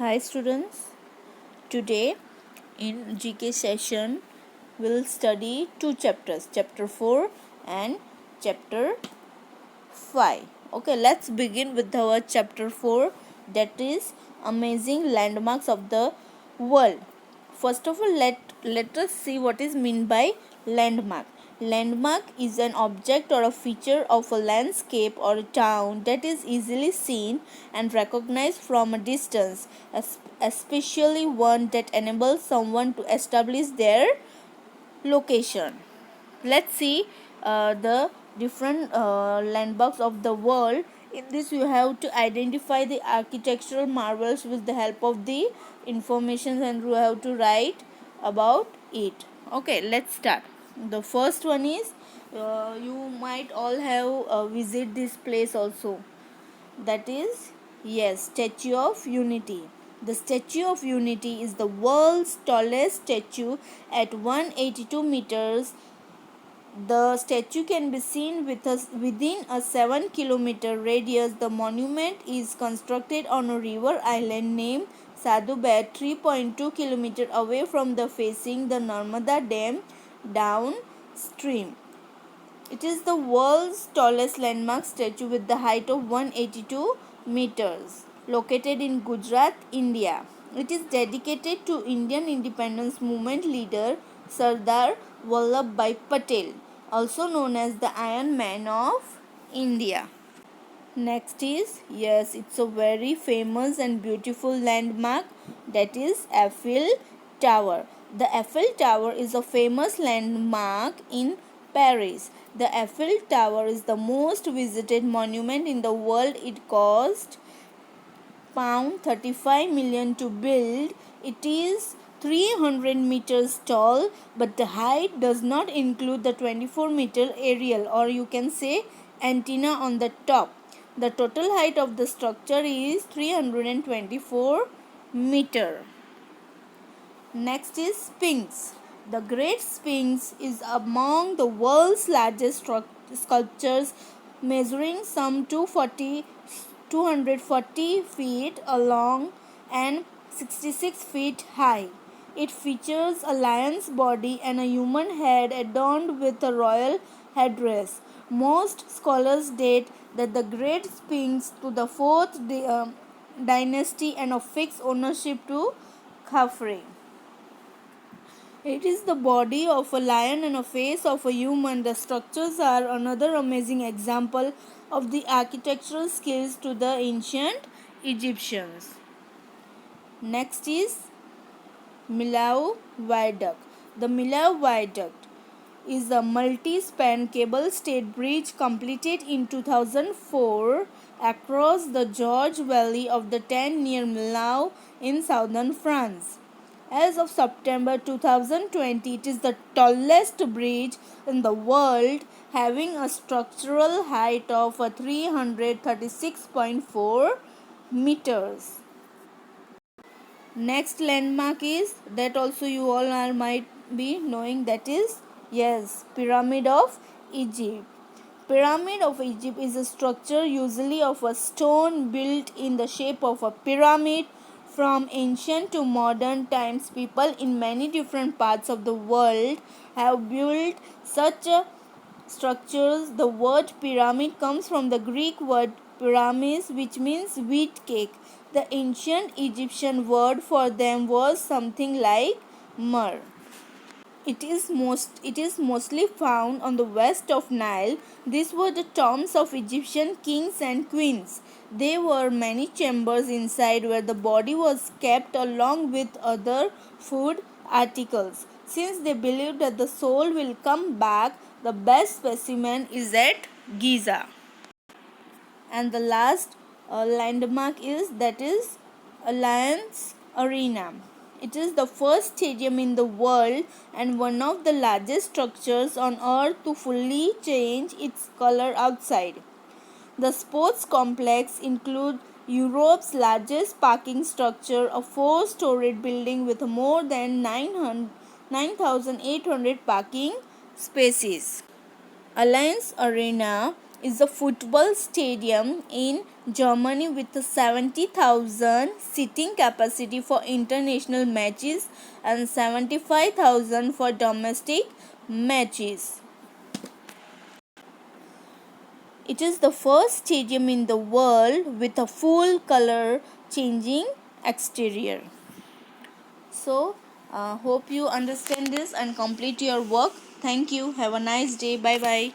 Hi students, today in GK session we'll study two chapters, chapter 4 and chapter 5. Okay, let's begin with our chapter 4, that is amazing landmarks of the world. First of all, let us see what is meant by landmark. Landmark is an object or a feature of a landscape or a town that is easily seen and recognized from a distance, especially one that enables someone to establish their location. Let's see the different landmarks of the world. In this you have to identify the architectural marvels with the help of the information, and you have to write about it. Okay, let's start. The first one is you might all have visit this place also, that is, yes, Statue of Unity. The Statue of Unity is the world's tallest statue at 182 meters. The statue can be seen within a 7-kilometer radius. The monument is constructed on a river island named Sadhu Bat, 3.2 km away from the facing the Narmada Dam downstream. It is the world's tallest landmark statue with the height of 182 meters, located in Gujarat, India. It is dedicated to Indian independence movement leader Sardar Vallabhbhai Patel, also known as the Iron Man of India. Next is, yes, it's a very famous and beautiful landmark, that is Eiffel Tower. The Eiffel Tower is a famous landmark in Paris. The Eiffel Tower is the most visited monument in the world. It cost pound 35 million to build. It is 300 meters tall, but the height does not include the 24-meter aerial, or you can say antenna on the top. The total height of the structure is 324 meter. Next is Sphinx. The Great Sphinx is among the world's largest sculptures, measuring some 240 feet long and 66 feet high. It features a lion's body and a human head adorned with a royal headdress. Most scholars date that the Great Sphinx to the 4th dynasty and affix ownership to Khafre. It is the body of a lion and a face of a human. The structures are another amazing example of the architectural skills to the ancient Egyptians. Next is Millau Viaduct. The Millau Viaduct is a multi-span cable-stayed bridge completed in 2004 across the Georges Valley of the Seine near Millau in southern France. As of September 2020, it is the tallest bridge in the world, having a structural height of 336.4 meters. Next landmark is, that also you all are might be knowing, that is, yes, Pyramid of Egypt. Pyramid of Egypt is a structure usually of a stone built in the shape of a pyramid. From ancient to modern times, people in many different parts of the world have built such structures. The word pyramid comes from the Greek word pyramis, which means wheat cake. The ancient Egyptian word for them was something like myrrh. It is mostly found on the west of Nile. These were the tombs of Egyptian kings and queens. There were many chambers inside where the body was kept along with other food articles. Since they believed that the soul will come back, the best specimen is at Giza. And the last landmark is, that is, Alliance Arena. It is the first stadium in the world and one of the largest structures on earth to fully change its color outside. The sports complex includes Europe's largest parking structure, a 4-storied building with more than 9,800 parking spaces. Alliance Arena is a football stadium in Germany with a 70,000 seating capacity for international matches and 75,000 for domestic matches. It is the first stadium in the world with a full color changing exterior. So, hope you understand this and complete your work. Thank you. Have a nice day. Bye bye.